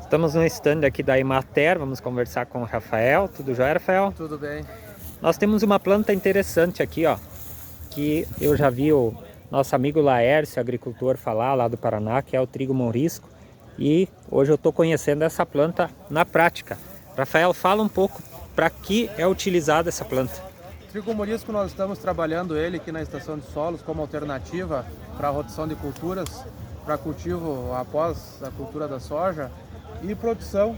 Estamos no stand aqui da Emater, vamos conversar com o Rafael. Tudo jóia, Rafael? Tudo bem. Nós temos uma planta interessante aqui, ó, que eu já vi o nosso amigo Laércio, agricultor, falar lá do Paraná, que é o trigo mourisco. E hoje eu estou conhecendo essa planta na prática. Rafael, fala um pouco para que é utilizada essa planta. O trigo mourisco nós estamos trabalhando ele aqui na estação de solos como alternativa para a rotação de culturas, para cultivo após a cultura da soja e produção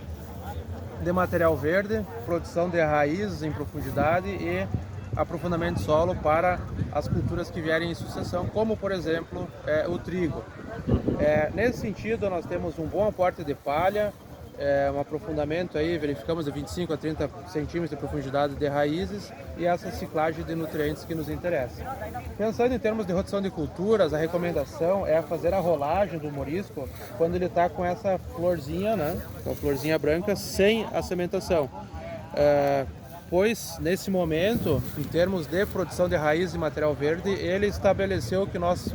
de material verde, produção de raízes em profundidade e aprofundamento de solo para as culturas que vierem em sucessão, como por exemplo o trigo. Nesse sentido nós temos um bom aporte de palha, um aprofundamento aí, verificamos de 25 a 30 centímetros de profundidade de raízes e essa ciclagem de nutrientes que nos interessa. Pensando em termos de rotação de culturas, a recomendação é fazer a rolagem do mourisco quando ele está com essa florzinha, né, com a florzinha branca, sem a sementação. Pois nesse momento, em termos de produção de raiz e material verde, ele estabeleceu o que nós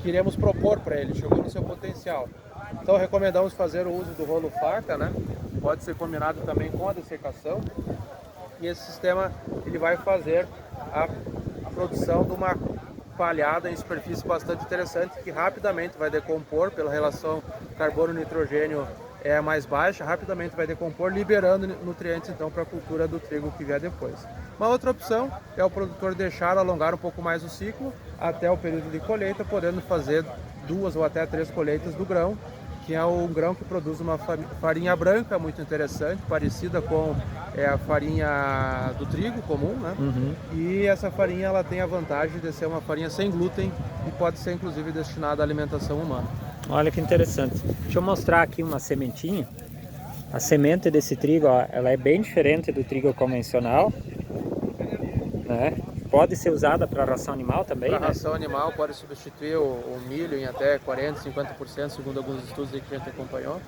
queremos propor para ele, chegou no seu potencial. Então recomendamos fazer o uso do rolo faca, né? Pode ser combinado também com a dessecação. E esse sistema ele vai fazer a produção de uma palhada em superfície bastante interessante, que rapidamente vai decompor pela relação carbono-nitrogênio mais baixa, rapidamente vai decompor, liberando nutrientes então para a cultura do trigo que vier depois. Uma outra opção é o produtor deixar alongar um pouco mais o ciclo até o período de colheita, podendo fazer 2 ou até 3 colheitas do grão, que é um grão que produz uma farinha branca muito interessante, parecida com a farinha do trigo comum, né? E essa farinha ela tem a vantagem de ser uma farinha sem glúten e pode ser inclusive destinada à alimentação humana. Olha que interessante. Deixa eu mostrar aqui uma sementinha. A semente desse trigo, ó, ela é bem diferente do trigo convencional, né? Pode ser usada para ração animal também, Para né? ração animal pode substituir o milho em até 40%, 50%, segundo alguns estudos que a gente acompanhou.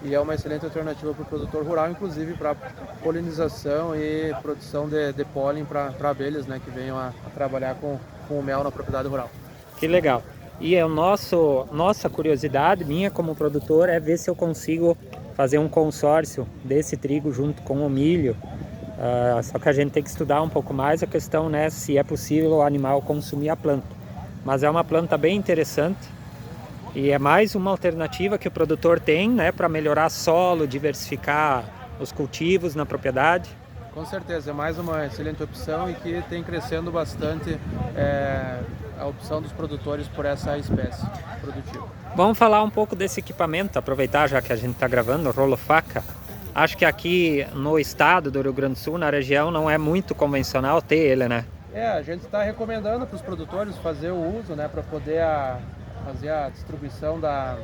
E é uma excelente alternativa para o produtor rural, inclusive para polinização e produção de pólen para abelhas, né, que venham a trabalhar com o mel na propriedade rural. Que legal. E nossa curiosidade, minha como produtor, é ver se eu consigo fazer um consórcio desse trigo junto com o milho. Só que a gente tem que estudar um pouco mais a questão, né, se é possível o animal consumir a planta. Mas é uma planta bem interessante e é mais uma alternativa que o produtor tem, né, para melhorar solo, diversificar os cultivos na propriedade. Com certeza, é mais uma excelente opção e que tem crescendo bastante a opção dos produtores por essa espécie produtiva. Vamos falar um pouco desse equipamento, aproveitar já que a gente está gravando, o rolo faca. Acho que aqui no estado do Rio Grande do Sul, na região, não é muito convencional ter ele, né? A gente está recomendando para os produtores fazer o uso, né, para poder fazer a distribuição da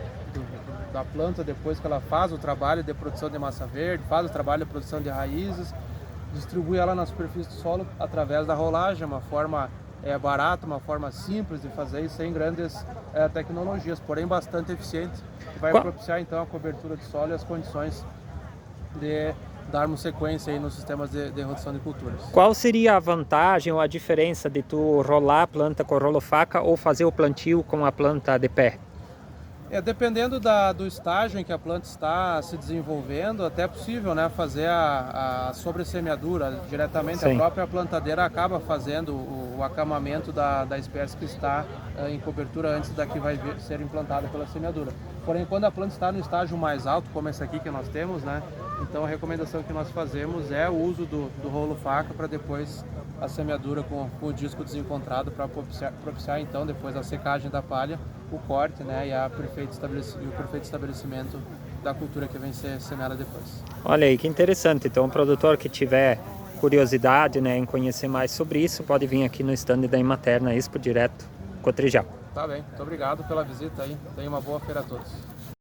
planta depois que ela faz o trabalho de produção de massa verde, faz o trabalho de produção de raízes, distribui ela na superfície do solo através da rolagem, uma forma barata, uma forma simples de fazer e sem grandes tecnologias, porém bastante eficiente, que vai propiciar então a cobertura de solo e as condições de darmos sequência aí nos sistemas de rotação de culturas. Qual seria a vantagem ou a diferença de tu rolar a planta com rolo faca ou fazer o plantio com a planta de pé? Dependendo do estágio em que a planta está se desenvolvendo, até é possível, né, fazer a sobressemeadura diretamente. Sim. A própria plantadeira acaba fazendo o acamamento da espécie que está em cobertura antes da que vai ser implantada pela semeadura. Porém, quando a planta está no estágio mais alto, como esse aqui que nós temos, né, então a recomendação que nós fazemos é o uso do rolo faca para depois a semeadura com o disco desencontrado para propiciar então depois a secagem da palha, o corte, né, e o perfeito estabelecimento da cultura que vem ser semeada depois. Olha aí que interessante. Então o produtor que tiver curiosidade, né, em conhecer mais sobre isso pode vir aqui no stand da Emater na Expo direto Cotrijal. Tá bem, muito obrigado pela visita aí. Tenha uma boa feira a todos.